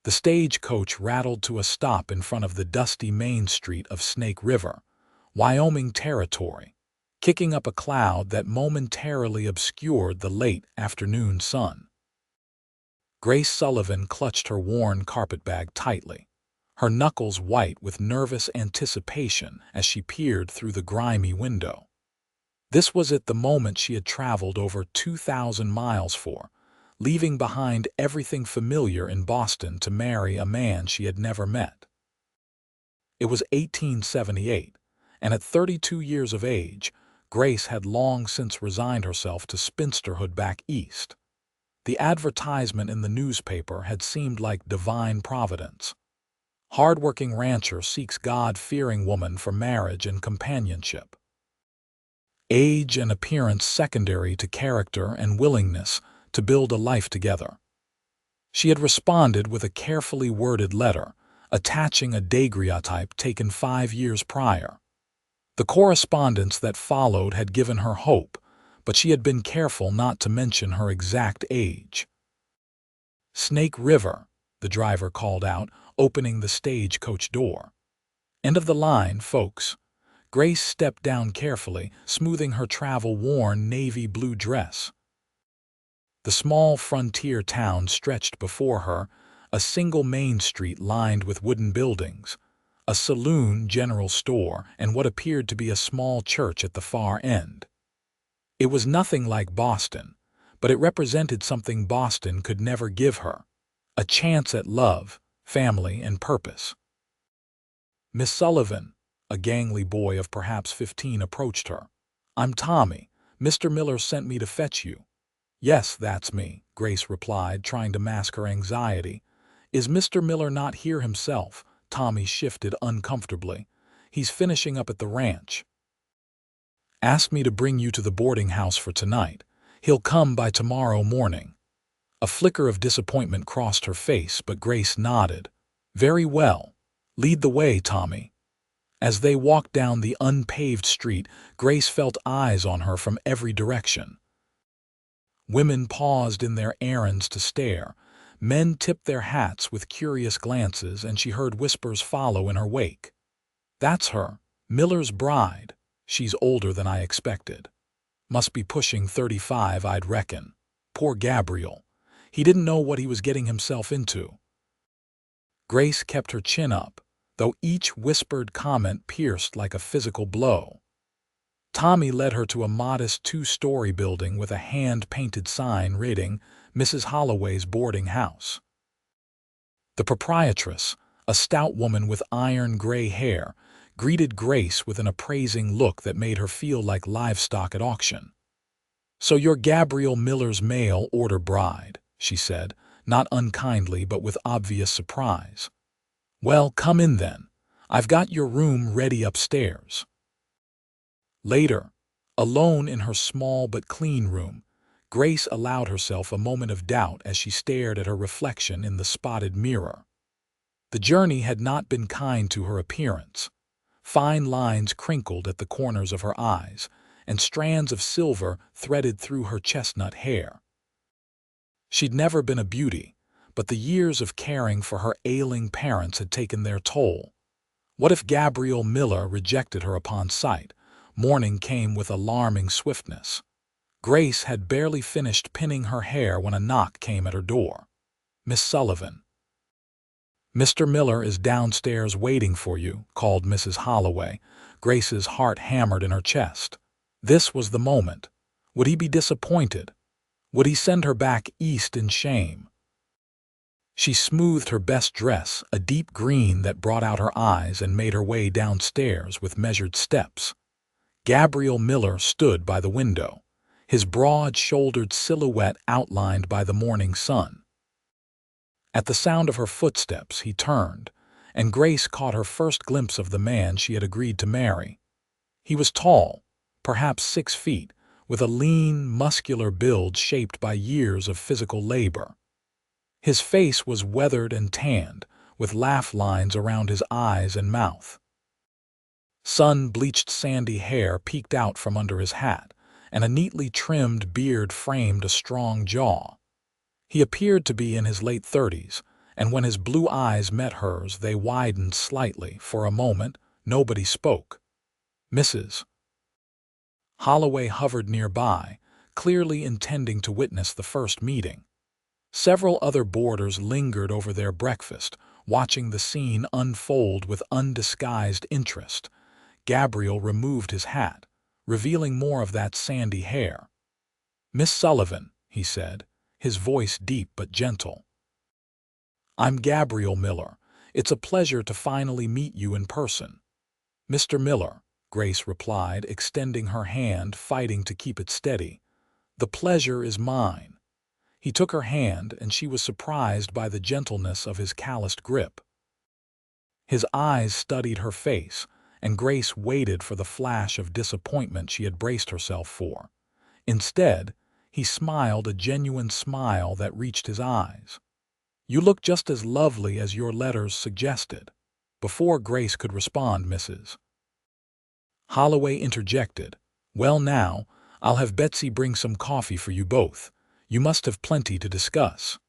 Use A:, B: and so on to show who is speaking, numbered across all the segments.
A: The stagecoach rattled to a stop in front of the dusty main street of Snake River, Wyoming Territory, kicking up a cloud that momentarily obscured the late afternoon sun. Grace Sullivan clutched her worn carpetbag tightly, her knuckles white with nervous anticipation as she peered through the grimy window. This was it, the moment she had traveled over 2,000 miles for, leaving behind everything familiar in Boston to marry a man she had never met. It was 1878, and at 32 years of age, Grace had long since resigned herself to spinsterhood back east. The advertisement in the newspaper had seemed like divine providence. Hard-working rancher seeks God-fearing woman for marriage and companionship. Age and appearance secondary to character and willingness to build a life together. She had responded with a carefully worded letter, attaching a daguerreotype taken 5 years prior. The correspondence that followed had given her hope, but she had been careful not to mention her exact age. "Snake River," the driver called out, opening the stagecoach door. "End of the line, folks." Grace stepped down carefully, smoothing her travel-worn navy blue dress. The small frontier town stretched before her, a single main street lined with wooden buildings, a saloon, general store, and what appeared to be a small church at the far end. It was nothing like Boston, but it represented something Boston could never give her: a chance at love, family, and purpose. "Miss Sullivan," a gangly boy of perhaps 15 approached her. "I'm Tommy. Mr. Miller sent me to fetch you." "Yes, that's me," Grace replied, trying to mask her anxiety. "Is Mr. Miller not here himself?" Tommy shifted uncomfortably. "He's finishing up at the ranch. Asked me to bring you to the boarding house for tonight. He'll come by tomorrow morning." A flicker of disappointment crossed her face, but Grace nodded. "Very well. Lead the way, Tommy." As they walked down the unpaved street, Grace felt eyes on her from every direction. Women paused in their errands to stare. Men tipped their hats with curious glances, and she heard whispers follow in her wake. "That's her, Miller's bride. She's older than I expected. Must be pushing 35, I'd reckon. Poor Gabriel. He didn't know what he was getting himself into." Grace kept her chin up, though each whispered comment pierced like a physical blow. Tommy led her to a modest 2-story building with a hand-painted sign reading Mrs. Holloway's boarding house. The proprietress, a stout woman with iron gray hair, greeted Grace with an appraising look that made her feel like livestock at auction. "So you're Gabriel Miller's mail-order bride," she said, not unkindly but with obvious surprise. "Well, come in then. I've got your room ready upstairs." Later, alone in her small but clean room, Grace allowed herself a moment of doubt as she stared at her reflection in the spotted mirror. The journey had not been kind to her appearance. Fine lines crinkled at the corners of her eyes, and strands of silver threaded through her chestnut hair. She'd never been a beauty, but the years of caring for her ailing parents had taken their toll. What if Gabriel Miller rejected her upon sight? Morning came with alarming swiftness. Grace had barely finished pinning her hair when a knock came at her door. "Miss Sullivan." "Mr. Miller is downstairs waiting for you," called Mrs. Holloway. Grace's heart hammered in her chest. This was the moment. Would he be disappointed? Would he send her back east in shame? She smoothed her best dress, a deep green that brought out her eyes, and made her way downstairs with measured steps. Gabriel Miller stood by the window, his broad-shouldered silhouette outlined by the morning sun. At the sound of her footsteps, he turned, and Grace caught her first glimpse of the man she had agreed to marry. He was tall, perhaps 6 feet, with a lean, muscular build shaped by years of physical labor. His face was weathered and tanned, with laugh lines around his eyes and mouth. Sun-bleached sandy hair peeked out from under his hat, and a neatly trimmed beard framed a strong jaw. He appeared to be in his late 30s, and when his blue eyes met hers, they widened slightly. For a moment, nobody spoke. Mrs. Holloway hovered nearby, clearly intending to witness the first meeting. Several other boarders lingered over their breakfast, watching the scene unfold with undisguised interest. Gabriel removed his hat, revealing more of that sandy hair. "Miss Sullivan," he said, his voice deep but gentle. "I'm Gabriel Miller. It's a pleasure to finally meet you in person." "Mr. Miller," Grace replied, extending her hand, fighting to keep it steady. "The pleasure is mine." He took her hand, and she was surprised by the gentleness of his calloused grip. His eyes studied her face, and Grace waited for the flash of disappointment she had braced herself for. Instead, he smiled, a genuine smile that reached his eyes. "You look just as lovely as your letters suggested." Before Grace could respond, Mrs. Holloway interjected, "Well now, I'll have Betsy bring some coffee for you both. You must have plenty to discuss."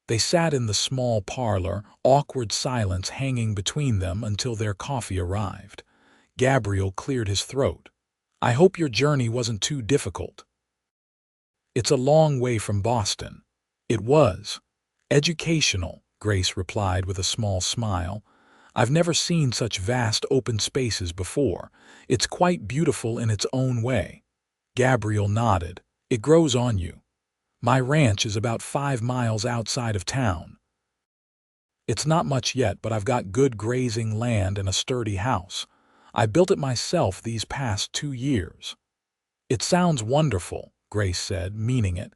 A: They sat in the small parlor, awkward silence hanging between them until their coffee arrived. Gabriel cleared his throat. "I hope your journey wasn't too difficult." "It's a long way from Boston." "It was. Educational," Grace replied with a small smile. "I've never seen such vast open spaces before. It's quite beautiful in its own way." Gabriel nodded. "It grows on you." "My ranch is about 5 miles outside of town. It's not much yet, but I've got good grazing land and a sturdy house. I built it myself these past 2 years." "It sounds wonderful," Grace said, meaning it.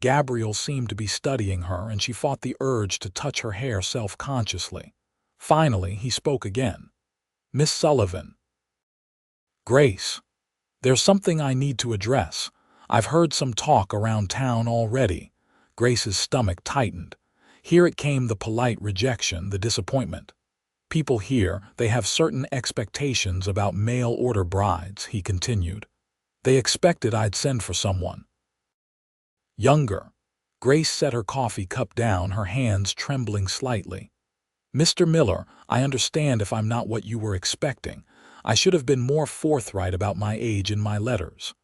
A: Gabriel seemed to be studying her, and she fought the urge to touch her hair self-consciously. Finally, he spoke again. "Miss Sullivan." "Grace, there's something I need to address. I've heard some talk around town already." Grace's stomach tightened. Here it came, the polite rejection, the disappointment. "People here, they have certain expectations about mail-order brides," he continued. "They expected I'd send for someone younger." Grace set her coffee cup down, her hands trembling slightly. "Mr. Miller, I understand if I'm not what you were expecting. I should have been more forthright about my age in my letters."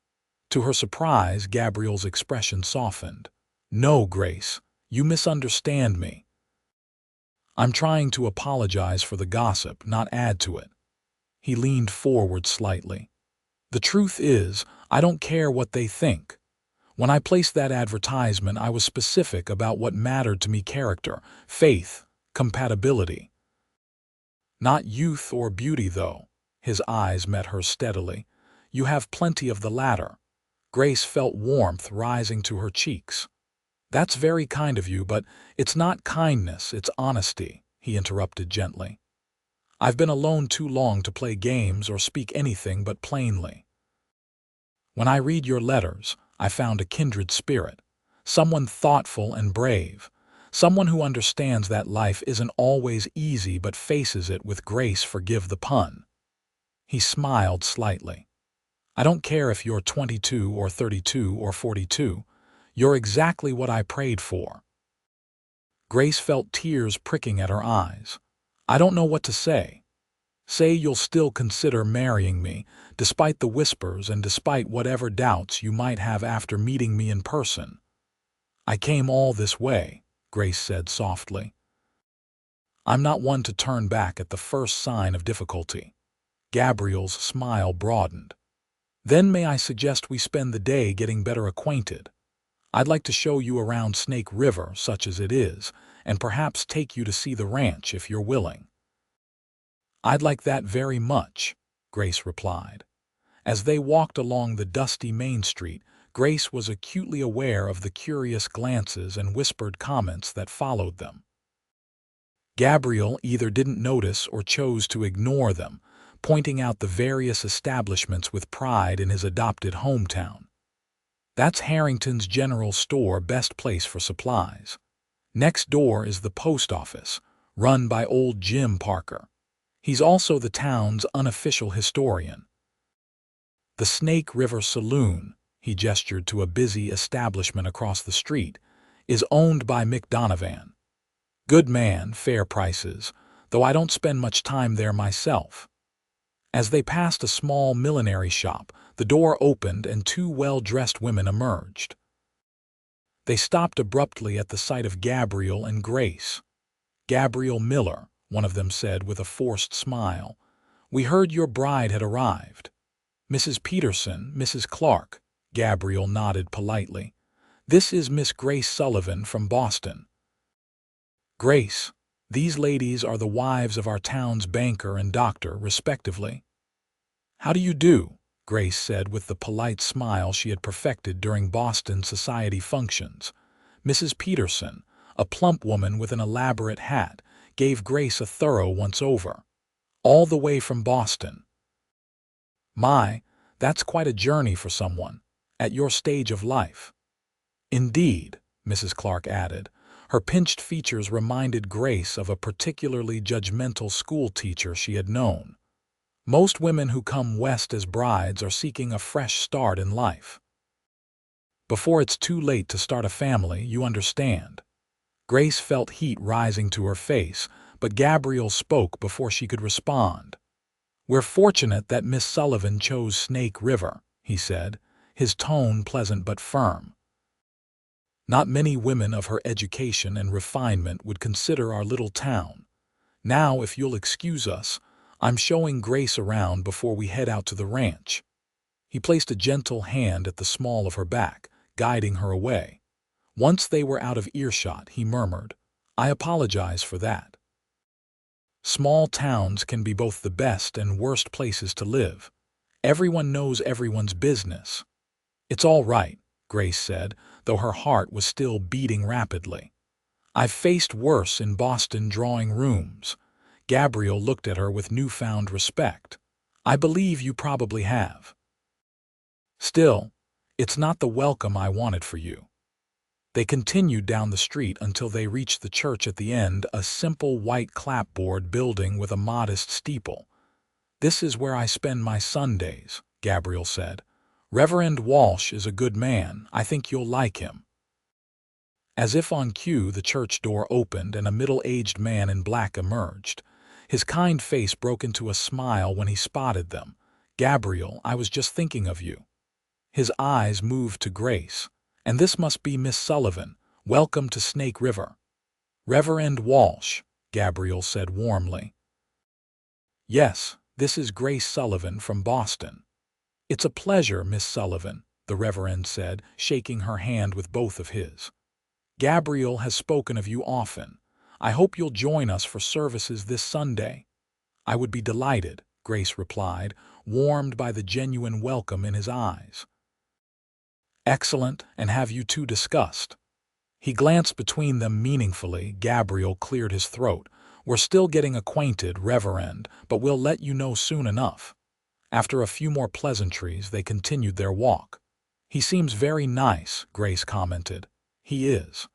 A: To her surprise, Gabriel's expression softened. "No, Grace, you misunderstand me. I'm trying to apologize for the gossip, not add to it." He leaned forward slightly. "The truth is, I don't care what they think. When I placed that advertisement, I was specific about what mattered to me: character, faith, compatibility. Not youth or beauty, though." His eyes met hers steadily. "You have plenty of the latter." Grace felt warmth rising to her cheeks. "That's very kind of you, but it's not kindness, it's honesty," he interrupted gently. "I've been alone too long to play games or speak anything but plainly. When I read your letters, I found a kindred spirit, someone thoughtful and brave, someone who understands that life isn't always easy but faces it with grace. Forgive the pun." He smiled slightly. "I don't care if you're 22 or 32 or 42. You're exactly what I prayed for." Grace felt tears pricking at her eyes. "I don't know what to say." "Say you'll still consider marrying me, despite the whispers and despite whatever doubts you might have after meeting me in person." "I came all this way," Grace said softly. "I'm not one to turn back at the first sign of difficulty." Gabriel's smile broadened. "Then may I suggest we spend the day getting better acquainted? I'd like to show you around Snake River, such as it is, and perhaps take you to see the ranch if you're willing." "I'd like that very much," Grace replied. As they walked along the dusty Main Street, Grace was acutely aware of the curious glances and whispered comments that followed them. Gabriel either didn't notice or chose to ignore them, pointing out the various establishments with pride in his adopted hometown. "That's Harrington's General Store, best place for supplies. Next door is the post office, run by old Jim Parker. He's also the town's unofficial historian. The Snake River Saloon," he gestured to a busy establishment across the street, "is owned by Mick Donovan. Good man, fair prices, though I don't spend much time there myself. As they passed a small millinery shop, the door opened and two well-dressed women emerged. They stopped abruptly at the sight of Gabriel and Grace. "Gabriel Miller," one of them said with a forced smile. "We heard your bride had arrived." "Mrs. Peterson, Mrs. Clark," Gabriel nodded politely. "This is Miss Grace Sullivan from Boston." "Grace, these ladies are the wives of our town's banker and doctor, respectively." "How do you do?" Grace said with the polite smile she had perfected during Boston society functions. Mrs. Peterson, a plump woman with an elaborate hat, gave Grace a thorough once-over. "All the way from Boston." "My, that's quite a journey for someone, at your stage of life." "Indeed," Mrs. Clark added. Her pinched features reminded Grace of a particularly judgmental schoolteacher she had known. "Most women who come west as brides are seeking a fresh start in life. Before it's too late to start a family, you understand." Grace felt heat rising to her face, but Gabriel spoke before she could respond. "We're fortunate that Miss Sullivan chose Snake River," he said, his tone pleasant but firm. "Not many women of her education and refinement would consider our little town. Now, if you'll excuse us, I'm showing Grace around before we head out to the ranch." He placed a gentle hand at the small of her back, guiding her away. Once they were out of earshot, he murmured, "I apologize for that. Small towns can be both the best and worst places to live. Everyone knows everyone's business." "It's all right," Grace said, though her heart was still beating rapidly. "I've faced worse in Boston drawing rooms." Gabriel looked at her with newfound respect. "I believe you probably have. Still, it's not the welcome I wanted for you." They continued down the street until they reached the church at the end, a simple white clapboard building with a modest steeple. "This is where I spend my Sundays," Gabriel said. "Reverend Walsh is a good man. I think you'll like him." As if on cue, the church door opened and a middle-aged man in black emerged. His kind face broke into a smile when he spotted them. "Gabriel, I was just thinking of you." His eyes moved to Grace. "And this must be Miss Sullivan. Welcome to Snake River." "Reverend Walsh," Gabriel said warmly. "Yes, this is Grace Sullivan from Boston." "It's a pleasure, Miss Sullivan," the Reverend said, shaking her hand with both of his. "Gabriel has spoken of you often. I hope you'll join us for services this Sunday." "I would be delighted," Grace replied, warmed by the genuine welcome in his eyes. "Excellent, and have you two discussed?" He glanced between them meaningfully. Gabriel cleared his throat. "We're still getting acquainted, Reverend, but we'll let you know soon enough." After a few more pleasantries, they continued their walk. "He seems very nice," Grace commented. "He is.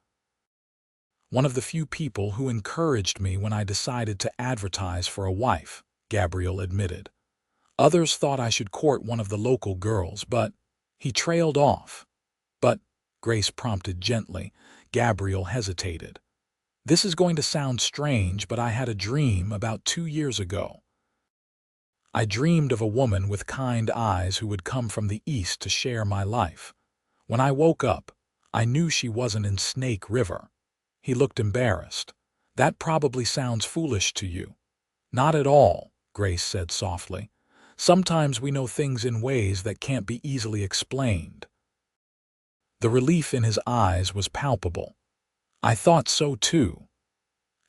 A: One of the few people who encouraged me when I decided to advertise for a wife," Gabriel admitted. "Others thought I should court one of the local girls, but—" He trailed off. "But," Grace prompted gently. Gabriel hesitated. "This is going to sound strange, but I had a dream about 2 years ago. I dreamed of a woman with kind eyes who would come from the east to share my life. When I woke up, I knew she wasn't in Snake River." He looked embarrassed. "That probably sounds foolish to you." "Not at all," Grace said softly. "Sometimes we know things in ways that can't be easily explained." The relief in his eyes was palpable. "I thought so too."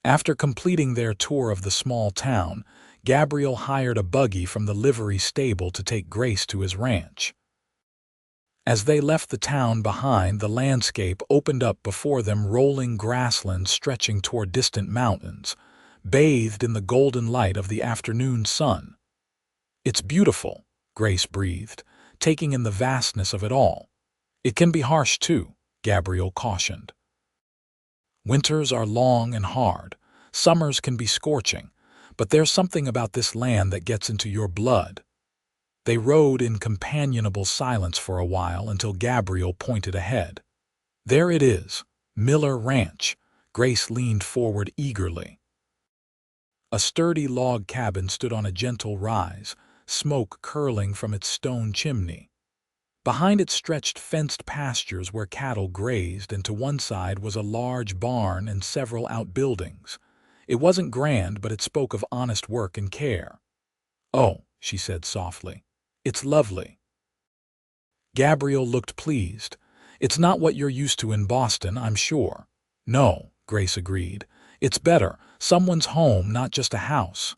A: After completing their tour of the small town, Gabriel hired a buggy from the livery stable to take Grace to his ranch. As they left the town behind, the landscape opened up before them, rolling grasslands stretching toward distant mountains, bathed in the golden light of the afternoon sun. "It's beautiful," Grace breathed, taking in the vastness of it all. "It can be harsh too," Gabriel cautioned. "Winters are long and hard. Summers can be scorching, but there's something about this land that gets into your blood." They rode in companionable silence for a while until Gabriel pointed ahead. "There it is, Miller Ranch. Grace leaned forward eagerly. A sturdy log cabin stood on a gentle rise, smoke curling from its stone chimney. Behind it stretched fenced pastures where cattle grazed, and to one side was a large barn and several outbuildings. It wasn't grand, but it spoke of honest work and care. "Oh," she said softly, "it's lovely." Gabriel looked pleased. "It's not what you're used to in Boston, I'm sure." "No," Grace agreed. "It's better. Someone's home, not just a house."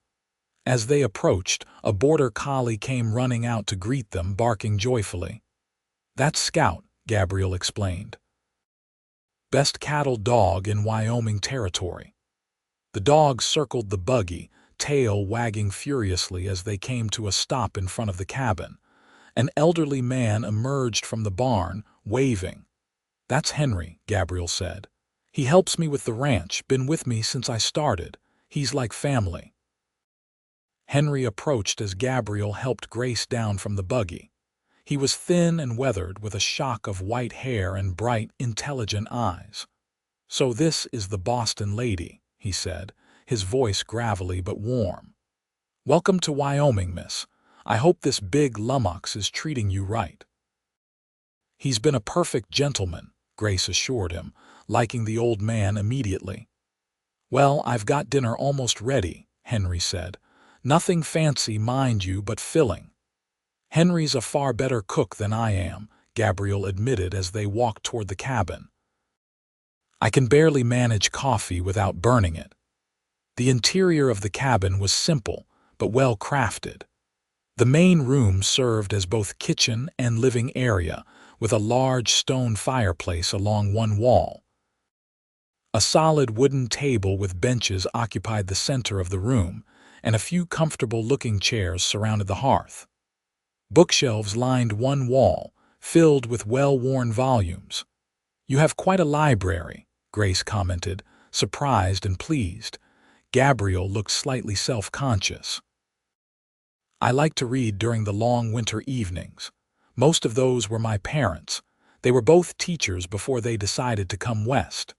A: As they approached, a border collie came running out to greet them, barking joyfully. "That's Scout," Gabriel explained. "Best cattle dog in Wyoming Territory." The dog circled the buggy, tail wagging furiously as they came to a stop in front of the cabin. An elderly man emerged from the barn, waving. "That's Henry," Gabriel said. "He helps me with the ranch, been with me since I started. He's like family." Henry approached as Gabriel helped Grace down from the buggy. He was thin and weathered, with a shock of white hair and bright, intelligent eyes. "So this is the Boston lady," he said, his voice gravelly but warm. "Welcome to Wyoming, miss. I hope this big lummox is treating you right." "He's been a perfect gentleman," Grace assured him, liking the old man immediately. "Well, I've got dinner almost ready," Henry said. "Nothing fancy, mind you, but filling." "Henry's a far better cook than I am," Gabriel admitted as they walked toward the cabin. "I can barely manage coffee without burning it." The interior of the cabin was simple, but well crafted. The main room served as both kitchen and living area, with a large stone fireplace along one wall. A solid wooden table with benches occupied the center of the room, and a few comfortable-looking chairs surrounded the hearth. Bookshelves lined one wall, filled with well-worn volumes. "You have quite a library," Grace commented, surprised and pleased. Gabriel looked slightly self-conscious. "I like to read during the long winter evenings. Most of those were my parents. They were both teachers before they decided to come west."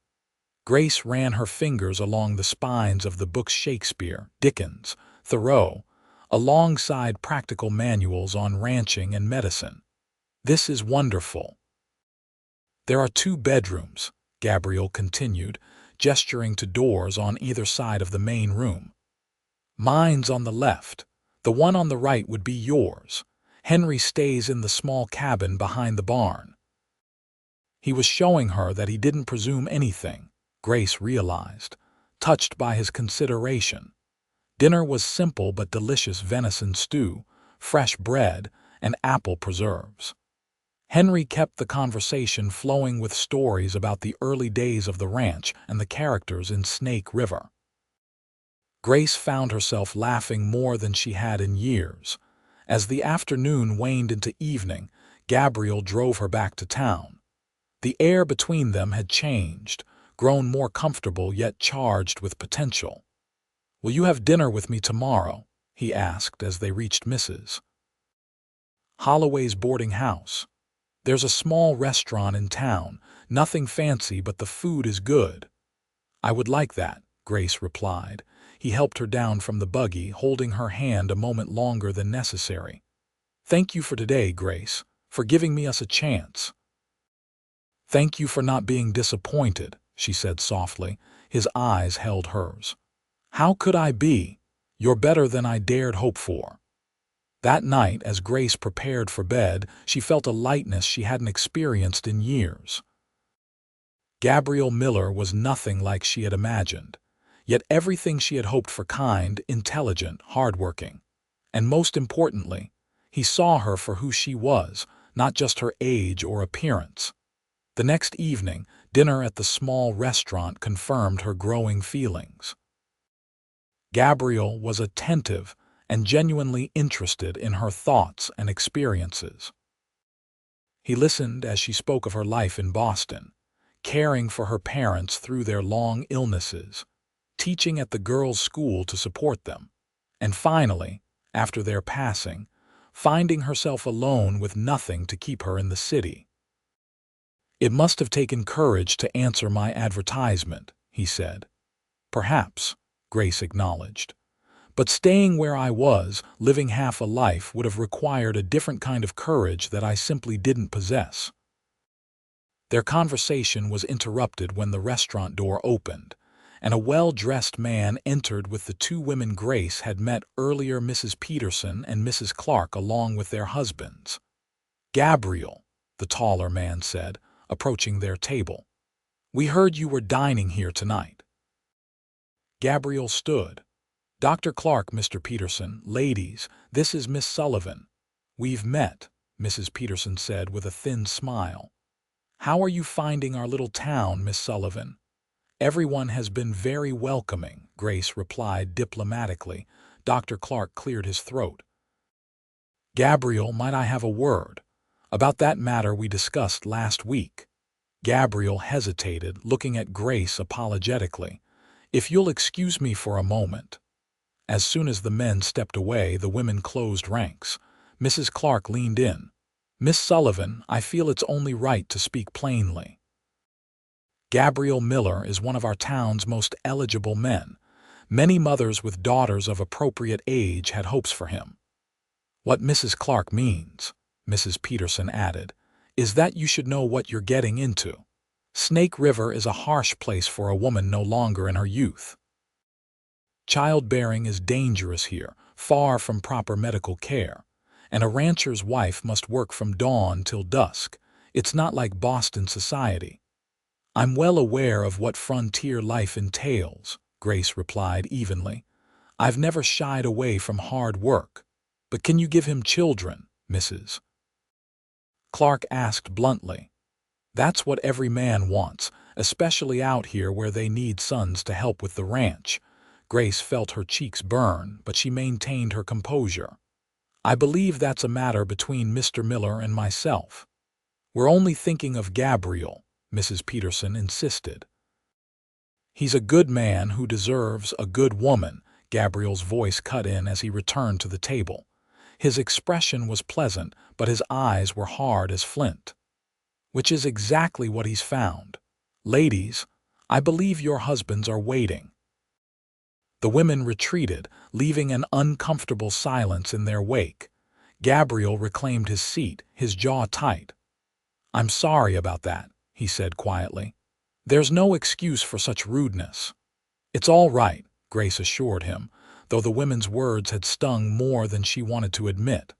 A: Grace ran her fingers along the spines of the books Shakespeare, Dickens, Thoreau, alongside practical manuals on ranching and medicine. "This is wonderful." "There are 2 bedrooms," Gabriel continued, gesturing to doors on either side of the main room. "Mine's on the left. The one on the right would be yours. Henry stays in the small cabin behind the barn." He was showing her that he didn't presume anything, Grace realized, touched by his consideration. Dinner was simple but delicious: venison stew, fresh bread, and apple preserves. Henry kept the conversation flowing with stories about the early days of the ranch and the characters in Snake River. Grace found herself laughing more than she had in years. As the afternoon waned into evening, Gabriel drove her back to town. The air between them had changed, grown more comfortable yet charged with potential. "Will you have dinner with me tomorrow?" he asked as they reached Mrs. Holloway's boarding house. "There's a small restaurant in town, nothing fancy, but the food is good." "I would like that," Grace replied. He helped her down from the buggy, holding her hand a moment longer than necessary. "Thank you for today, Grace, for giving me us a chance." "Thank you for not being disappointed," she said softly. His eyes held hers. "How could I be? You're better than I dared hope for." That night, as Grace prepared for bed, she felt a lightness she hadn't experienced in years. Gabriel Miller was nothing like she had imagined, yet everything she had hoped for: kind, intelligent, hardworking. And most importantly, he saw her for who she was, not just her age or appearance. The next evening, dinner at the small restaurant confirmed her growing feelings. Gabriel was attentive and genuinely interested in her thoughts and experiences. He listened as she spoke of her life in Boston, caring for her parents through their long illnesses, teaching at the girls' school to support them, and finally, after their passing, finding herself alone with nothing to keep her in the city. "It must have taken courage to answer my advertisement," he said. Perhaps, Grace acknowledged. But staying where I was, living half a life, would have required a different kind of courage that I simply didn't possess. Their conversation was interrupted when the restaurant door opened, and a well-dressed man entered with the two women Grace had met earlier, Mrs. Peterson and Mrs. Clark, along with their husbands. "Gabriel," the taller man said, approaching their table. "We heard you were dining here tonight." Gabriel stood. "Dr. Clark, Mr. Peterson, ladies, this is Miss Sullivan." "We've met," Mrs. Peterson said with a thin smile. "How are you finding our little town, Miss Sullivan?" "Everyone has been very welcoming," Grace replied diplomatically. Dr. Clark cleared his throat. "Gabriel, might I have a word about that matter we discussed last week?" Gabriel hesitated, looking at Grace apologetically. "If you'll excuse me for a moment." As soon as the men stepped away, the women closed ranks. Mrs. Clark leaned in. "Miss Sullivan, I feel it's only right to speak plainly. Gabriel Miller is one of our town's most eligible men. Many mothers with daughters of appropriate age had hopes for him." "What Mrs. Clark means," Mrs. Peterson added, "is that you should know what you're getting into. Snake River is a harsh place for a woman no longer in her youth. Childbearing is dangerous here, far from proper medical care, and a rancher's wife must work from dawn till dusk. It's not like Boston society." "I'm well aware of what frontier life entails," Grace replied evenly. "I've never shied away from hard work. But can you give him children, Mrs. Clark asked bluntly. "That's what every man wants, especially out here where they need sons to help with the ranch." Grace felt her cheeks burn, but she maintained her composure. "I believe that's a matter between Mr. Miller and myself. We're only thinking of Gabriel," Mrs. Peterson insisted. "He's a good man who deserves a good woman," Gabriel's voice cut in as he returned to the table. His expression was pleasant, but his eyes were hard as flint. "Which is exactly what he's found. Ladies, I believe your husbands are waiting." The women retreated, leaving an uncomfortable silence in their wake. Gabriel reclaimed his seat, his jaw tight. "I'm sorry about that," he said quietly. "There's no excuse for such rudeness." "It's all right," Grace assured him, though the women's words had stung more than she wanted to admit.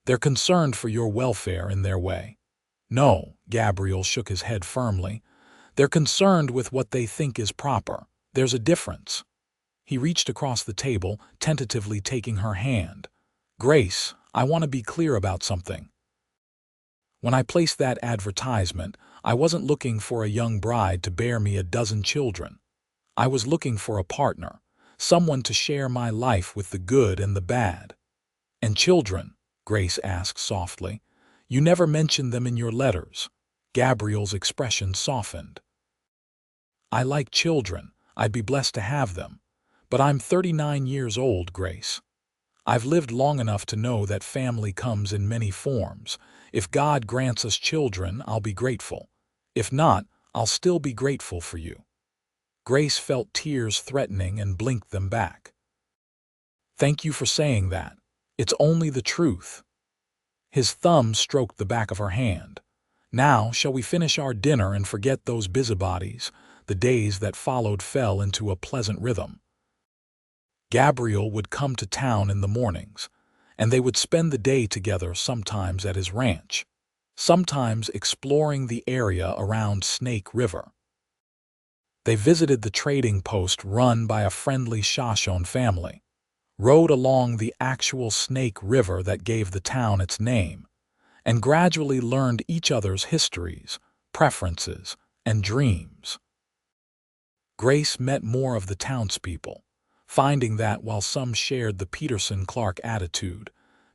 A: "They're concerned for your welfare in their way." "No," Gabriel shook his head firmly. "They're concerned with what they think is proper. There's a difference." He reached across the table, tentatively taking her hand. "Grace, I want to be clear about something. When I placed that advertisement, I wasn't looking for a young bride to bear me a dozen children. I was looking for a partner, someone to share my life with the good and the bad." "And children?" Grace asked softly. "You never mentioned them in your letters." Gabriel's expression softened. "I like children. I'd be blessed to have them. But I'm 39 years old, Grace. I've lived long enough to know that family comes in many forms. If God grants us children, I'll be grateful. If not, I'll still be grateful for you." Grace felt tears threatening and blinked them back. "Thank you for saying that. It's only the truth." His thumb stroked the back of her hand. "Now, shall we finish our dinner and forget those busybodies?" The days that followed fell into a pleasant rhythm. Gabriel would come to town in the mornings, and they would spend the day together, sometimes at his ranch, sometimes exploring the area around Snake River. They visited the trading post run by a friendly Shoshone family, rode along the actual Snake River that gave the town its name, and gradually learned each other's histories, preferences, and dreams. Grace met more of the townspeople, finding that while some shared the Peterson-Clark attitude,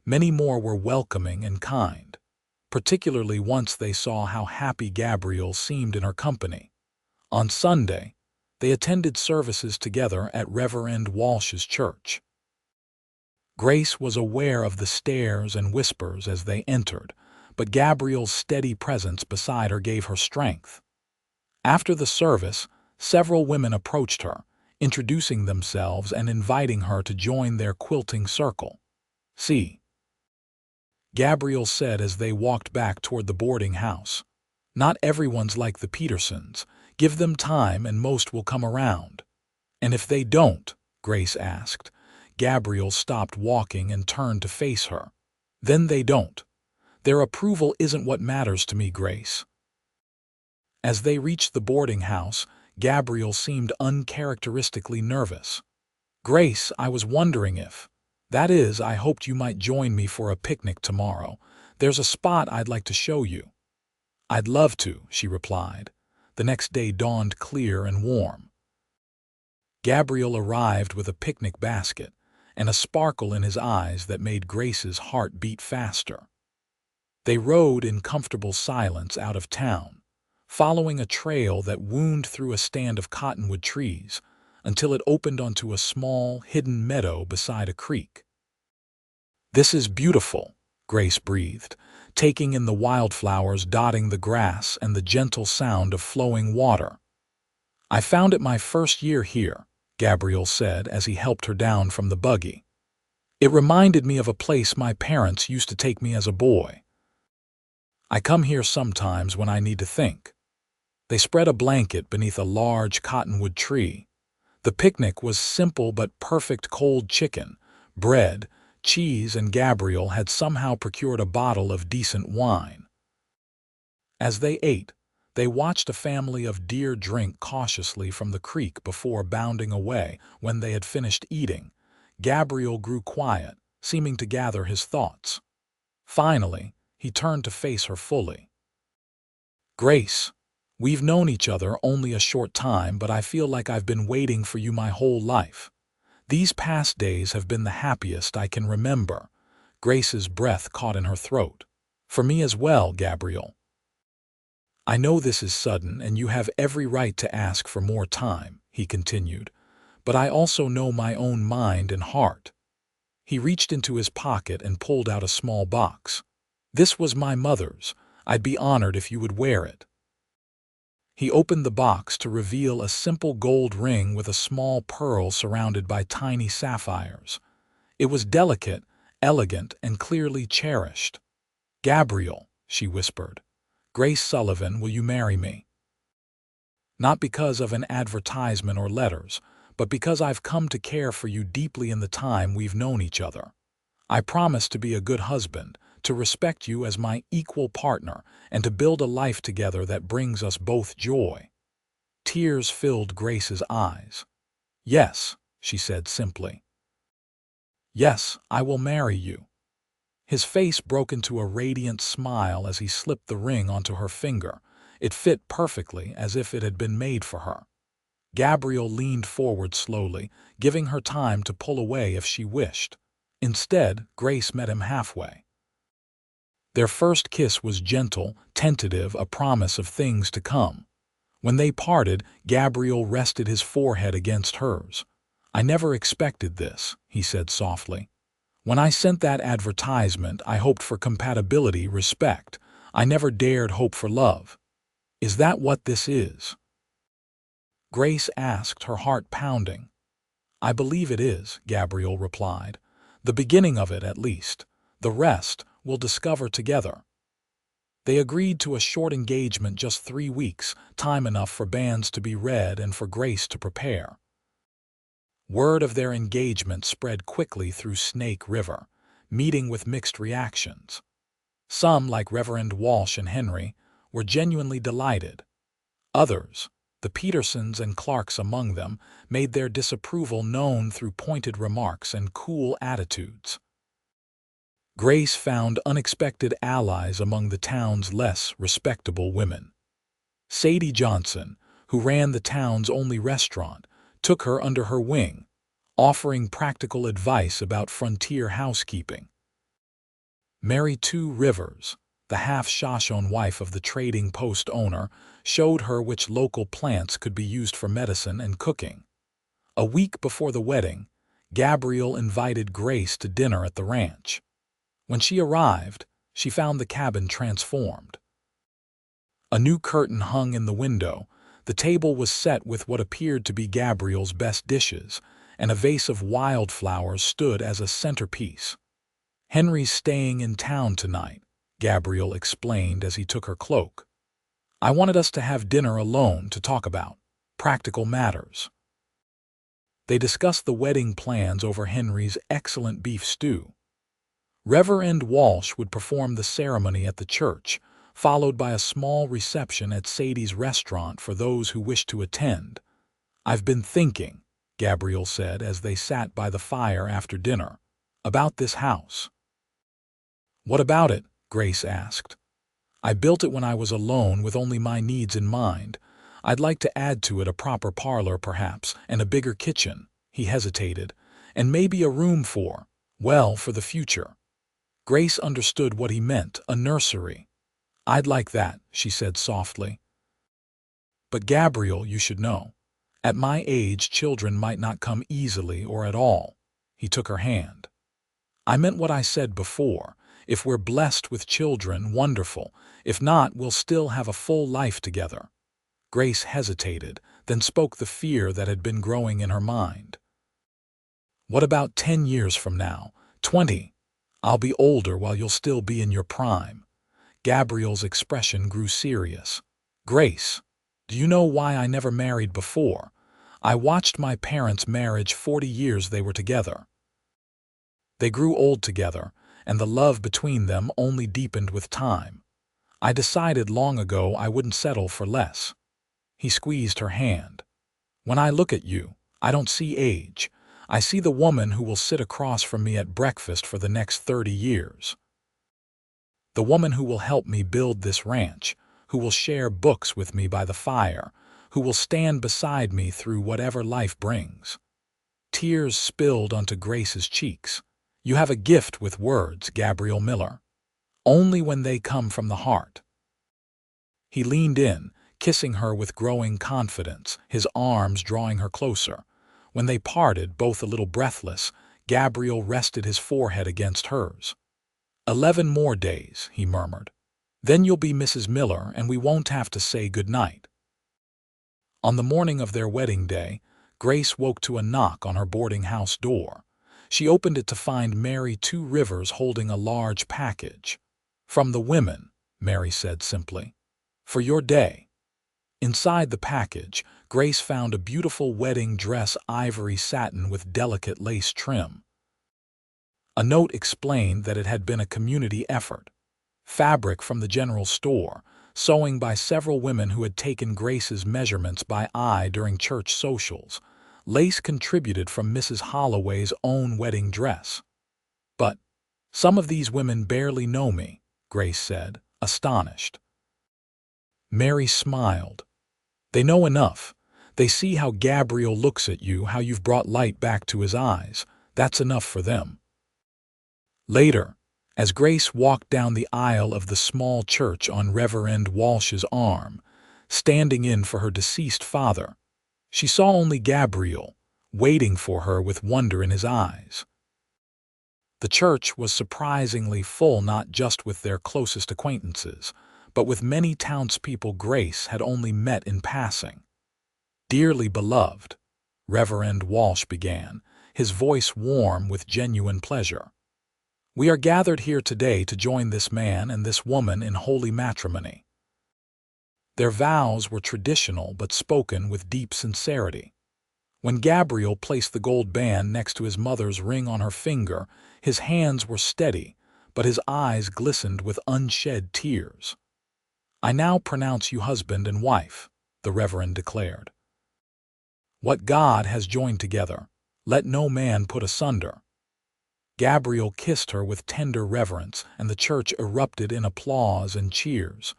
A: many more were welcoming and kind, particularly once they saw how happy Gabriel seemed in her company. On Sunday, they attended services together at Reverend Walsh's church. Grace was aware of the stares and whispers as they entered, but Gabriel's steady presence beside her gave her strength. After the service, Several women approached her, introducing themselves and inviting her to join their quilting circle. "See," Gabriel said as they walked back toward the boarding house. "Not everyone's like the Petersons. Give them time and most will come around." "And if they don't?" Grace asked. Gabriel stopped walking and turned to face her. "Then they don't. Their approval isn't what matters to me, Grace." As they reached the boarding house, Gabriel seemed uncharacteristically nervous. "Grace, I was wondering if— that is, I hoped you might join me for a picnic tomorrow. There's a spot I'd like to show you." "I'd love to," she replied. The next day dawned clear and warm. Gabriel arrived with a picnic basket and a sparkle in his eyes that made Grace's heart beat faster. They rode in comfortable silence out of town, following a trail that wound through a stand of cottonwood trees until it opened onto a small, hidden meadow beside a creek. "This is beautiful," Grace breathed, taking in the wildflowers dotting the grass and the gentle sound of flowing water. "I found it my first year here," Gabriel said as he helped her down from the buggy. "It reminded me of a place my parents used to take me as a boy. I come here sometimes when I need to think." They spread a blanket beneath a large cottonwood tree. The picnic was simple but perfect: cold chicken, bread, cheese, and Gabriel had somehow procured a bottle of decent wine. As they ate, they watched a family of deer drink cautiously from the creek before bounding away. When they had finished eating, Gabriel grew quiet, seeming to gather his thoughts. Finally, he turned to face her fully. "Grace, we've known each other only a short time, but I feel like I've been waiting for you my whole life. These past days have been the happiest I can remember." Grace's breath caught in her throat. "For me as well, Gabriel. I know this is sudden and you have every right to ask for more time," he continued, "but I also know my own mind and heart." He reached into his pocket and pulled out a small box. "This was my mother's. I'd be honored if you would wear it." He opened the box to reveal a simple gold ring with a small pearl surrounded by tiny sapphires. It was delicate, elegant, and clearly cherished. "Gabriel," she whispered, "Grace Sullivan, will you marry me? Not because of an advertisement or letters, but because I've come to care for you deeply in the time we've known each other. I promise to be a good husband, to respect you as my equal partner, and to build a life together that brings us both joy." Tears filled Grace's eyes. "Yes," she said simply. "Yes, I will marry you." His face broke into a radiant smile as he slipped the ring onto her finger. It fit perfectly, as if it had been made for her. Gabriel leaned forward slowly, giving her time to pull away if she wished. Instead, Grace met him halfway. Their first kiss was gentle, tentative, a promise of things to come. When they parted, Gabriel rested his forehead against hers. "I never expected this," he said softly. "When I sent that advertisement, I hoped for compatibility, respect. I never dared hope for love. Is that what this is?" Grace asked, her heart pounding. "I believe it is," Gabriel replied. "The beginning of it, at least. The rest we'll discover together." They agreed to a short engagement, just 3 weeks, time enough for banns to be read and for Grace to prepare. Word of their engagement spread quickly through Snake River, meeting with mixed reactions. Some, like Reverend Walsh and Henry, were genuinely delighted. Others, the Petersons and Clarks among them, made their disapproval known through pointed remarks and cool attitudes. Grace found unexpected allies among the town's less respectable women. Sadie Johnson, who ran the town's only restaurant, took her under her wing, offering practical advice about frontier housekeeping. Mary Two Rivers, the half-Shoshone wife of the trading post owner, showed her which local plants could be used for medicine and cooking. A week before the wedding, Gabriel invited Grace to dinner at the ranch. When she arrived, she found the cabin transformed. A new curtain hung in the window, The table was set with what appeared to be Gabriel's best dishes, and a vase of wildflowers stood as a centerpiece. "Henry's staying in town tonight," Gabriel explained as he took her cloak. "I wanted us to have dinner alone to talk about practical matters." They discussed the wedding plans over Henry's excellent beef stew. Reverend Walsh would perform the ceremony at the church, followed by a small reception at Sadie's restaurant for those who wished to attend. "I've been thinking," Gabriel said as they sat by the fire after dinner, "about this house." "What about it?" Grace asked. "I built it when I was alone with only my needs in mind. I'd like to add to it a proper parlor, perhaps, and a bigger kitchen." He hesitated. "And maybe a room for the future." Grace understood what he meant, a nursery. "I'd like that," she said softly. "But Gabriel, you should know. At my age, children might not come easily or at all." He took her hand. "I meant what I said before. If we're blessed with children, wonderful. If not, we'll still have a full life together." Grace hesitated, then spoke the fear that had been growing in her mind. "What about 10 years from now? 20? I'll be older while you'll still be in your prime." Gabriel's expression grew serious. "Grace, do you know why I never married before? I watched my parents' marriage 40 years they were together. They grew old together, and the love between them only deepened with time. I decided long ago I wouldn't settle for less." He squeezed her hand. "When I look at you, I don't see age. I see the woman who will sit across from me at breakfast for the next 30 years. The woman who will help me build this ranch, who will share books with me by the fire, who will stand beside me through whatever life brings." Tears spilled onto Grace's cheeks. "You have a gift with words, Gabriel Miller. Only when they come from the heart." He leaned in, kissing her with growing confidence, his arms drawing her closer. When they parted, both a little breathless, Gabriel rested his forehead against hers. 11 more days," he murmured. "Then you'll be Mrs. Miller, and we won't have to say goodnight." On the morning of their wedding day, Grace woke to a knock on her boarding house door. She opened it to find Mary Two Rivers holding a large package. "From the women," Mary said simply. "For your day." Inside the package, Grace found a beautiful wedding dress, ivory satin with delicate lace trim. A note explained that it had been a community effort. Fabric from the general store, sewing by several women who had taken Grace's measurements by eye during church socials. Lace contributed from Mrs. Holloway's own wedding dress. "But some of these women barely know me," Grace said, astonished. Mary smiled. "They know enough. They see how Gabriel looks at you, how you've brought light back to his eyes. That's enough for them." Later, as Grace walked down the aisle of the small church on Reverend Walsh's arm, standing in for her deceased father, she saw only Gabriel, waiting for her with wonder in his eyes. The church was surprisingly full, not just with their closest acquaintances, but with many townspeople Grace had only met in passing. "Dearly beloved," Reverend Walsh began, his voice warm with genuine pleasure. "We are gathered here today to join this man and this woman in holy matrimony." Their vows were traditional but spoken with deep sincerity. When Gabriel placed the gold band next to his mother's ring on her finger, his hands were steady, but his eyes glistened with unshed tears. "I now pronounce you husband and wife," the Reverend declared. "What God has joined together, let no man put asunder." Gabriel kissed her with tender reverence, and the church erupted in applause and cheers.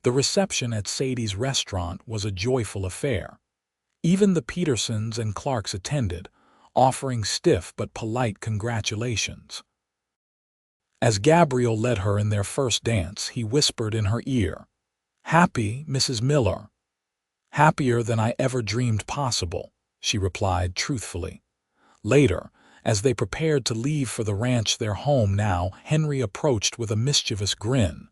A: The reception at Sadie's restaurant was a joyful affair. Even the Petersons and Clarks attended, offering stiff but polite congratulations. As Gabriel led her in their first dance, he whispered in her ear, "Happy, Mrs. Miller." "Happier than I ever dreamed possible," she replied truthfully. Later, as they prepared to leave for the ranch, their home now, Henry approached with a mischievous grin.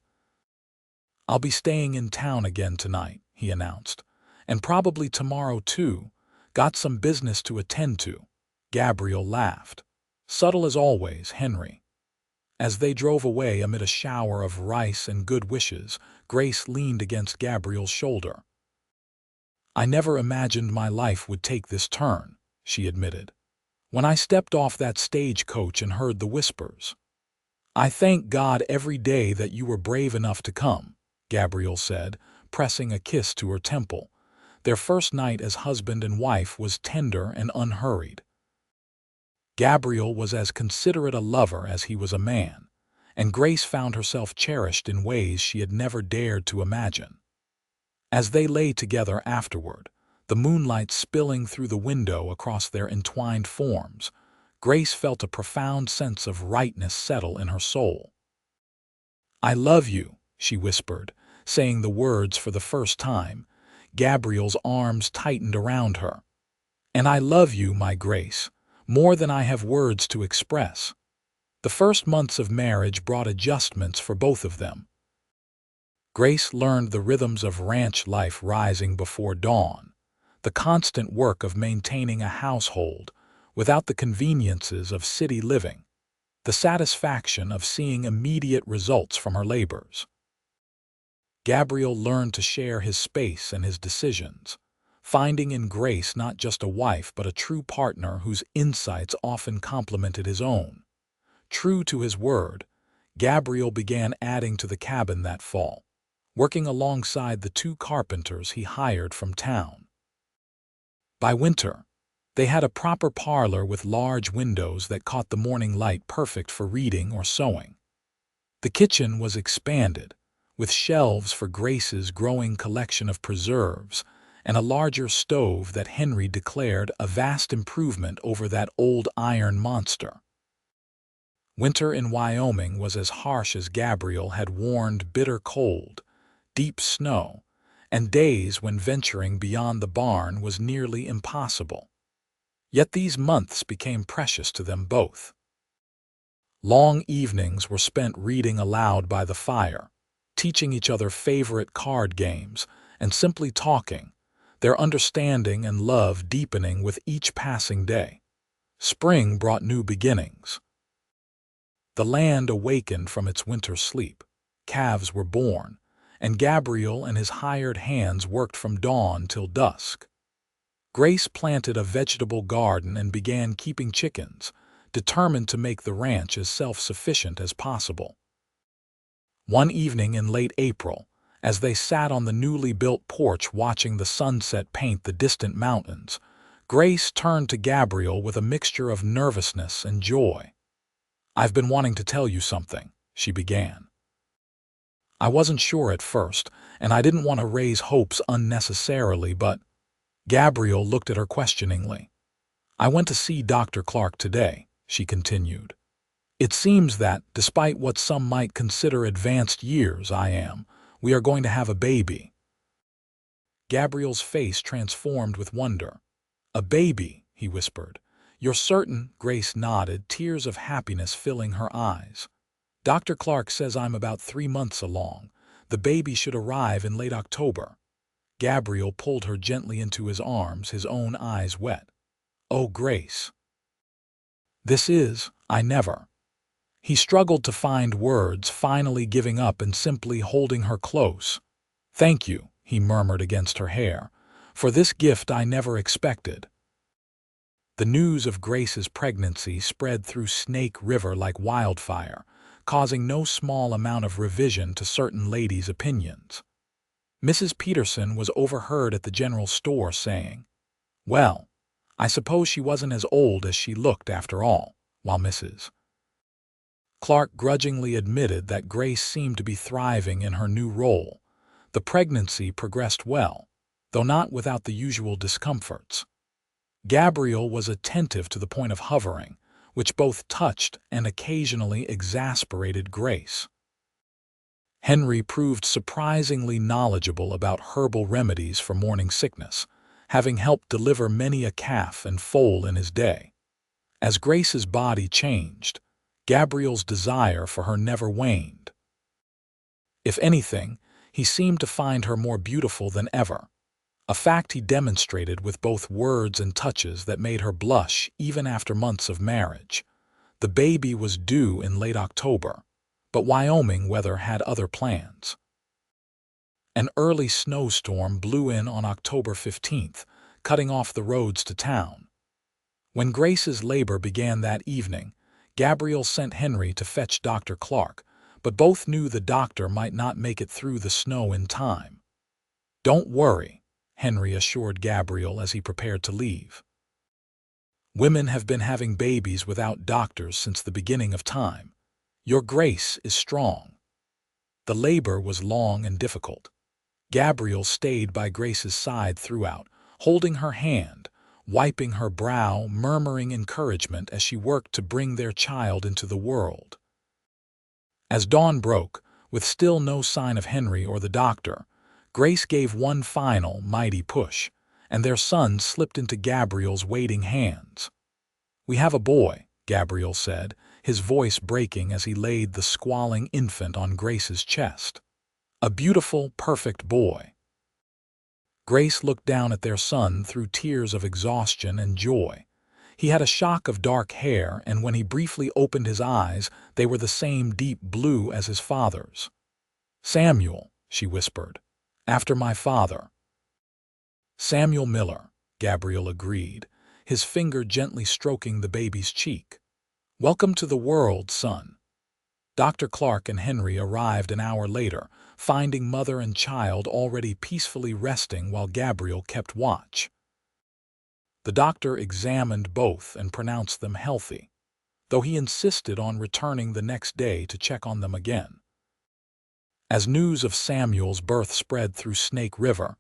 A: "I'll be staying in town again tonight," he announced, And probably tomorrow too. Got some business to attend to. Gabriel laughed. Subtle as always, Henry. As they drove away amid a shower of rice and good wishes, Grace leaned against Gabriel's shoulder. I never imagined my life would take this turn, she admitted. When I stepped off that stagecoach and heard the whispers. I thank God every day that you were brave enough to come, Gabriel said, pressing a kiss to her temple. Their first night as husband and wife was tender and unhurried. Gabriel was as considerate a lover as he was a man, and Grace found herself cherished in ways she had never dared to imagine. As they lay together afterward, the moonlight spilling through the window across their entwined forms, Grace felt a profound sense of rightness settle in her soul. I love you, she whispered, saying the words for the first time. Gabriel's arms tightened around her. And I love you, my Grace, more than I have words to express. The first months of marriage brought adjustments for both of them. Grace learned the rhythms of ranch life rising before dawn, the constant work of maintaining a household without the conveniences of city living, the satisfaction of seeing immediate results from her labors. Gabriel learned to share his space and his decisions, finding in Grace not just a wife but a true partner whose insights often complemented his own. True to his word, Gabriel began adding to the cabin that fall, working alongside the 2 carpenters he hired from town. By winter, they had a proper parlor with large windows that caught the morning light, perfect for reading or sewing. The kitchen was expanded, with shelves for Grace's growing collection of preserves and a larger stove that Henry declared a vast improvement over that old iron monster. Winter in Wyoming was as harsh as Gabriel had warned: bitter cold, deep snow, and days when venturing beyond the barn was nearly impossible. Yet these months became precious to them both. Long evenings were spent reading aloud by the fire, teaching each other favorite card games, and simply talking, their understanding and love deepening with each passing day. Spring brought new beginnings. The land awakened from its winter sleep. Calves were born, and Gabriel and his hired hands worked from dawn till dusk. Grace planted a vegetable garden and began keeping chickens, determined to make the ranch as self-sufficient as possible. One evening in late April, as they sat on the newly built porch watching the sunset paint the distant mountains, Grace turned to Gabriel with a mixture of nervousness and joy. I've been wanting to tell you something, she began. I wasn't sure at first, and I didn't want to raise hopes unnecessarily, but Gabriel looked at her questioningly. I went to see Dr. Clark today, she continued. It seems that, despite what some might consider advanced years we are going to have a baby. Gabriel's face transformed with wonder. A baby, he whispered. You're certain? Grace nodded, tears of happiness filling her eyes. Dr. Clark says I'm about 3 months along. The baby should arrive in late October. Gabriel pulled her gently into his arms, his own eyes wet. Oh, Grace. I never. He struggled to find words, finally giving up and simply holding her close. Thank you, he murmured against her hair, for this gift I never expected. The news of Grace's pregnancy spread through Snake River like wildfire, causing no small amount of revision to certain ladies' opinions. Mrs. Peterson was overheard at the general store saying, "Well, I suppose she wasn't as old as she looked after all," while Mrs. Clark grudgingly admitted that Grace seemed to be thriving in her new role. The pregnancy progressed well, though not without the usual discomforts. Gabriel was attentive to the point of hovering, which both touched and occasionally exasperated Grace. Henry proved surprisingly knowledgeable about herbal remedies for morning sickness, having helped deliver many a calf and foal in his day. As Grace's body changed, Gabriel's desire for her never waned. If anything, he seemed to find her more beautiful than ever. a fact he demonstrated with both words and touches that made her blush even after months of marriage. The baby was due in late October, but Wyoming weather had other plans. An early snowstorm blew in on October 15th, cutting off the roads to town. When Grace's labor began that evening, Gabriel sent Henry to fetch Dr. Clark, but both knew the doctor might not make it through the snow in time. "Don't worry," Henry assured Gabriel as he prepared to leave. "Women have been having babies without doctors since the beginning of time. Your Grace is strong." The labor was long and difficult. Gabriel stayed by Grace's side throughout, holding her hand, wiping her brow, murmuring encouragement as she worked to bring their child into the world. As dawn broke, with still no sign of Henry or the doctor, Grace gave one final, mighty push, and their son slipped into Gabriel's waiting hands. "We have a boy," Gabriel said, his voice breaking as he laid the squalling infant on Grace's chest. "A beautiful, perfect boy." Grace looked down at their son through tears of exhaustion and joy. He had a shock of dark hair, and when he briefly opened his eyes, they were the same deep blue as his father's. "Samuel," she whispered, "after my father." "Samuel Miller," Gabriel agreed, his finger gently stroking the baby's cheek. "Welcome to the world, son." Dr. Clark and Henry arrived an hour later, finding mother and child already peacefully resting while Gabriel kept watch. The doctor examined both and pronounced them healthy, though he insisted on returning the next day to check on them again. As news of Samuel's birth spread through Snake River,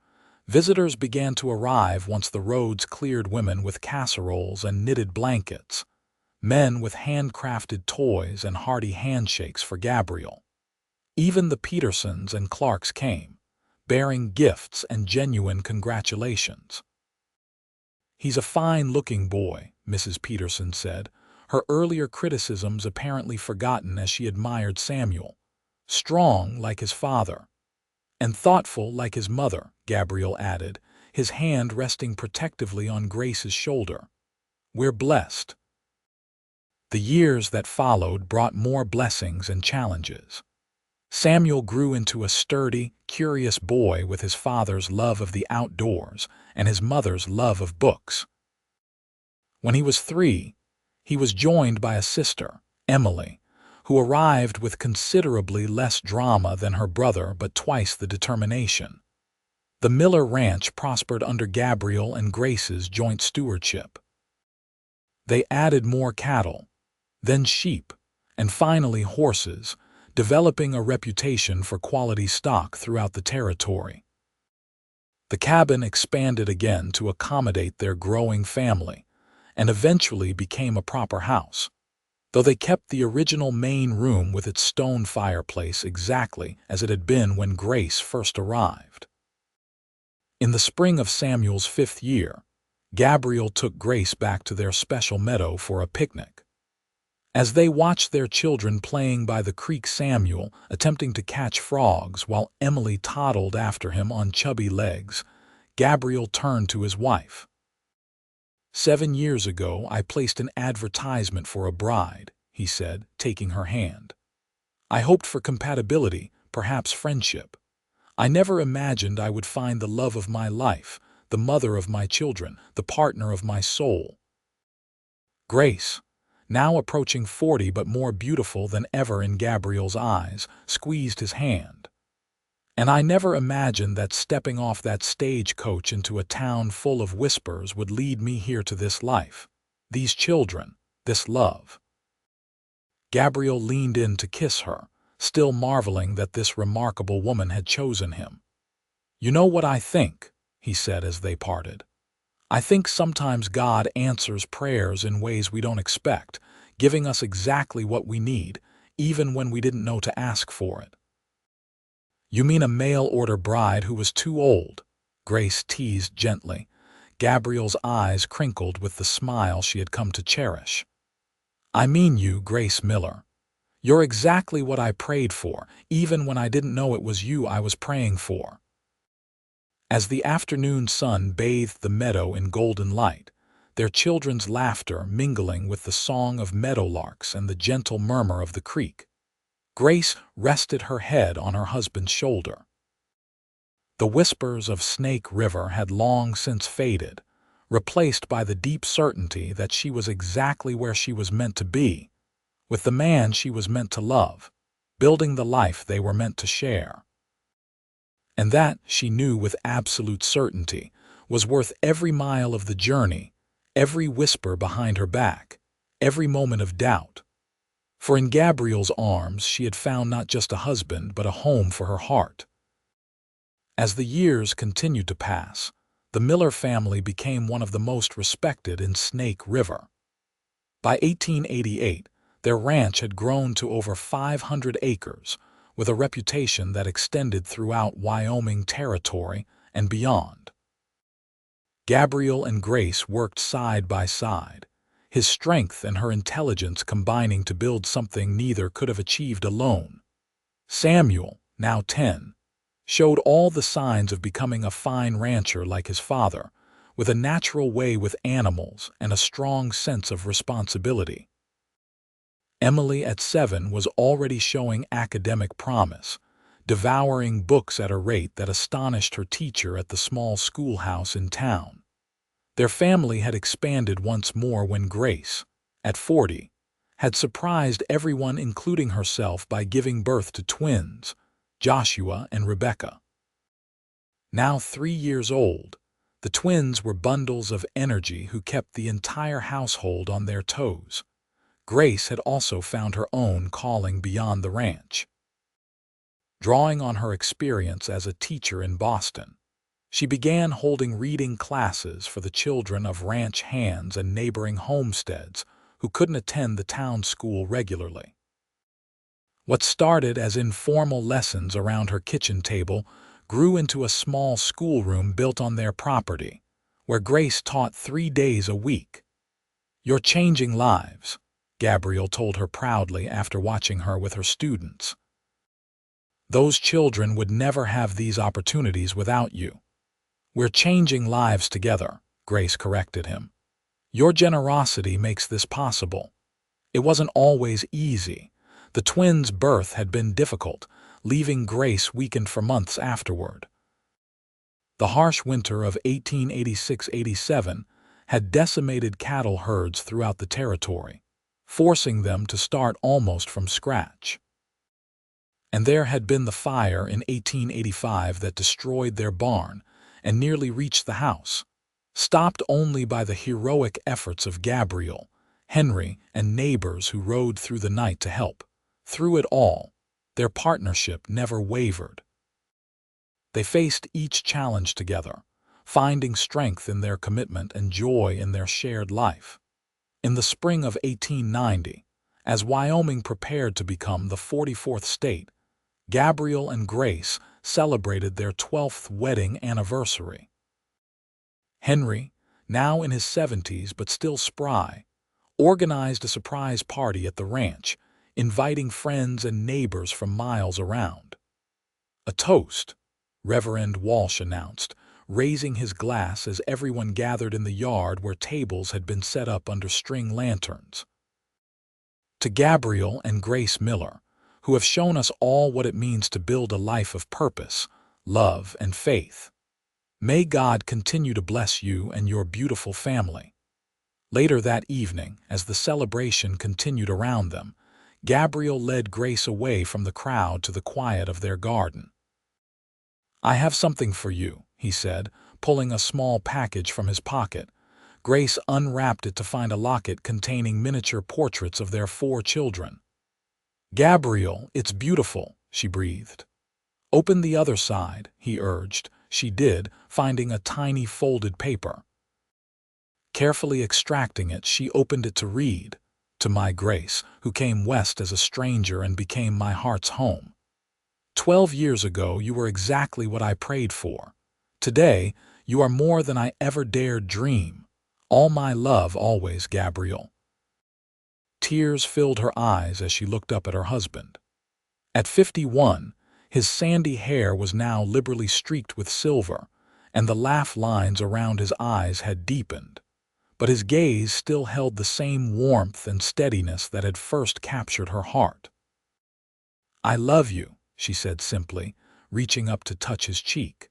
A: visitors began to arrive once the roads cleared, women with casseroles and knitted blankets, men with handcrafted toys and hearty handshakes for Gabriel. Even the Petersons and Clarks came, bearing gifts and genuine congratulations. "He's a fine-looking boy," Mrs. Peterson said, her earlier criticisms apparently forgotten as she admired Samuel. "Strong like his father." "And thoughtful like his mother," Gabriel added, his hand resting protectively on Grace's shoulder. "We're blessed." The years that followed brought more blessings and challenges. Samuel grew into a sturdy, curious boy with his father's love of the outdoors and his mother's love of books. When he was 3, he was joined by a sister, Emily, who arrived with considerably less drama than her brother but twice the determination. The Miller Ranch prospered under Gabriel and Grace's joint stewardship. They added more cattle, then sheep, and finally horses, developing a reputation for quality stock throughout the territory. The cabin expanded again to accommodate their growing family, and eventually became a proper house, though they kept the original main room with its stone fireplace exactly as it had been when Grace first arrived. In the spring of Samuel's 5th year, Gabriel took Grace back to their special meadow for a picnic. As they watched their children playing by the creek, Samuel attempting to catch frogs while Emily toddled after him on chubby legs, Gabriel turned to his wife. "7 years ago, I placed an advertisement for a bride," he said, taking her hand. "I hoped for compatibility, perhaps friendship. I never imagined I would find the love of my life, the mother of my children, the partner of my soul." Grace, now approaching 40 but more beautiful than ever in Gabriel's eyes, squeezed his hand. "And I never imagined that stepping off that stagecoach into a town full of whispers would lead me here to this life, these children, this love." Gabriel leaned in to kiss her, still marveling that this remarkable woman had chosen him. "You know what I think," he said as they parted. "I think sometimes God answers prayers in ways we don't expect, giving us exactly what we need, even when we didn't know to ask for it." "You mean a mail-order bride who was too old?" Grace teased gently. Gabriel's eyes crinkled with the smile she had come to cherish. "I mean you, Grace Miller. You're exactly what I prayed for, even when I didn't know it was you I was praying for." As the afternoon sun bathed the meadow in golden light, their children's laughter mingling with the song of meadowlarks and the gentle murmur of the creek, Grace rested her head on her husband's shoulder. The whispers of Snake River had long since faded, replaced by the deep certainty that she was exactly where she was meant to be, with the man she was meant to love, building the life they were meant to share. And that, she knew with absolute certainty, was worth every mile of the journey, every whisper behind her back, every moment of doubt. For in Gabriel's arms she had found not just a husband but a home for her heart. As the years continued to pass, the Miller family became one of the most respected in Snake River. By 1888, their ranch had grown to over 500 acres, with a reputation that extended throughout Wyoming Territory and beyond. Gabriel and Grace worked side by side, his strength and her intelligence combining to build something neither could have achieved alone. Samuel, now 10, showed all the signs of becoming a fine rancher like his father, with a natural way with animals and a strong sense of responsibility. Emily at 7 was already showing academic promise, devouring books at a rate that astonished her teacher at the small schoolhouse in town. Their family had expanded once more when Grace, at 40, had surprised everyone including herself by giving birth to twins, Joshua and Rebecca. Now 3 years old, the twins were bundles of energy who kept the entire household on their toes. Grace had also found her own calling beyond the ranch. Drawing on her experience as a teacher in Boston, she began holding reading classes for the children of ranch hands and neighboring homesteads who couldn't attend the town school regularly. What started as informal lessons around her kitchen table grew into a small schoolroom built on their property, where Grace taught 3 days a week. "You're changing lives," Gabriel told her proudly after watching her with her students. "Those children would never have these opportunities without you." "We're changing lives together," Grace corrected him. "Your generosity makes this possible." It wasn't always easy. The twins' birth had been difficult, leaving Grace weakened for months afterward. The harsh winter of 1886–87 had decimated cattle herds throughout the territory, forcing them to start almost from scratch. And there had been the fire in 1885 that destroyed their barn and nearly reached the house, stopped only by the heroic efforts of Gabriel, Henry, and neighbors who rode through the night to help. Through it all, their partnership never wavered. They faced each challenge together, finding strength in their commitment and joy in their shared life. In the spring of 1890, as Wyoming prepared to become the 44th state, Gabriel and Grace celebrated their 12th wedding anniversary. Henry, now in his 70s but still spry, organized a surprise party at the ranch, inviting friends and neighbors from miles around. "A toast," Reverend Walsh announced, raising his glass as everyone gathered in the yard where tables had been set up under string lanterns. "To Gabriel and Grace Miller, who have shown us all what it means to build a life of purpose, love, and faith. May God continue to bless you and your beautiful family." Later that evening, as the celebration continued around them, Gabriel led Grace away from the crowd to the quiet of their garden. "I have something for you," he said, pulling a small package from his pocket. Grace unwrapped it to find a locket containing miniature portraits of their 4 children. "Gabriel, it's beautiful," she breathed. "Open the other side," he urged. She did, finding a tiny folded paper. Carefully extracting it, she opened it to read, "To my Grace, who came west as a stranger and became my heart's home. 12 years ago, you were exactly what I prayed for. Today, you are more than I ever dared dream. All my love always, Gabriel." Tears filled her eyes as she looked up at her husband. At 51, his sandy hair was now liberally streaked with silver, and the laugh lines around his eyes had deepened, but his gaze still held the same warmth and steadiness that had first captured her heart. "I love you," she said simply, reaching up to touch his cheek.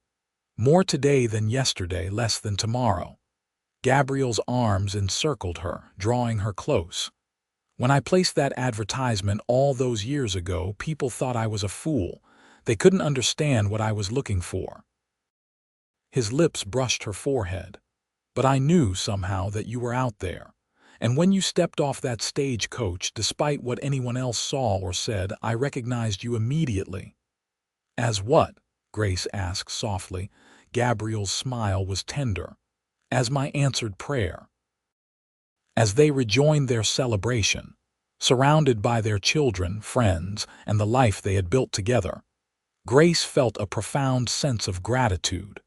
A: "More today than yesterday, less than tomorrow." Gabriel's arms encircled her, drawing her close. "When I placed that advertisement all those years ago, people thought I was a fool. They couldn't understand what I was looking for." His lips brushed her forehead. "But I knew somehow that you were out there. And when you stepped off that stagecoach, despite what anyone else saw or said, I recognized you immediately." "As what?" Grace asked softly. Gabriel's smile was tender. "As my answered prayer." As they rejoined their celebration, surrounded by their children, friends, and the life they had built together, Grace felt a profound sense of gratitude.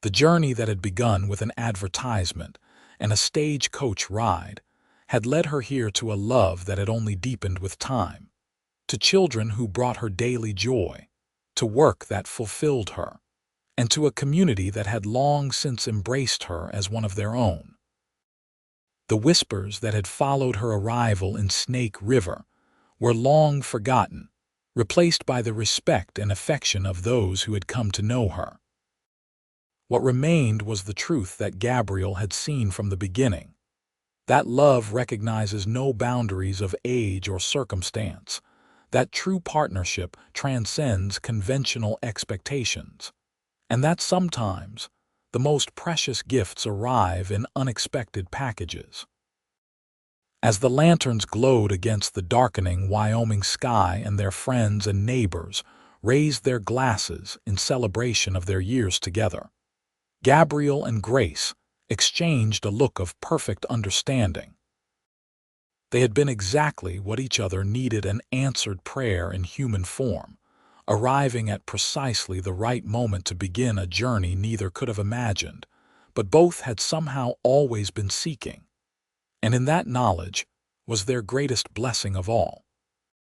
A: The journey that had begun with an advertisement and a stagecoach ride had led her here to a love that had only deepened with time, to children who brought her daily joy, to work that fulfilled her, and to a community that had long since embraced her as one of their own. The whispers that had followed her arrival in Snake River were long forgotten, replaced by the respect and affection of those who had come to know her. What remained was the truth that Gabriel had seen from the beginning, that love recognizes no boundaries of age or circumstance, that true partnership transcends conventional expectations, and that sometimes the most precious gifts arrive in unexpected packages. As the lanterns glowed against the darkening Wyoming sky and their friends and neighbors raised their glasses in celebration of their years together, Gabriel and Grace exchanged a look of perfect understanding. They had been exactly what each other needed: an answered prayer in human form, arriving at precisely the right moment to begin a journey neither could have imagined, but both had somehow always been seeking. And in that knowledge was their greatest blessing of all.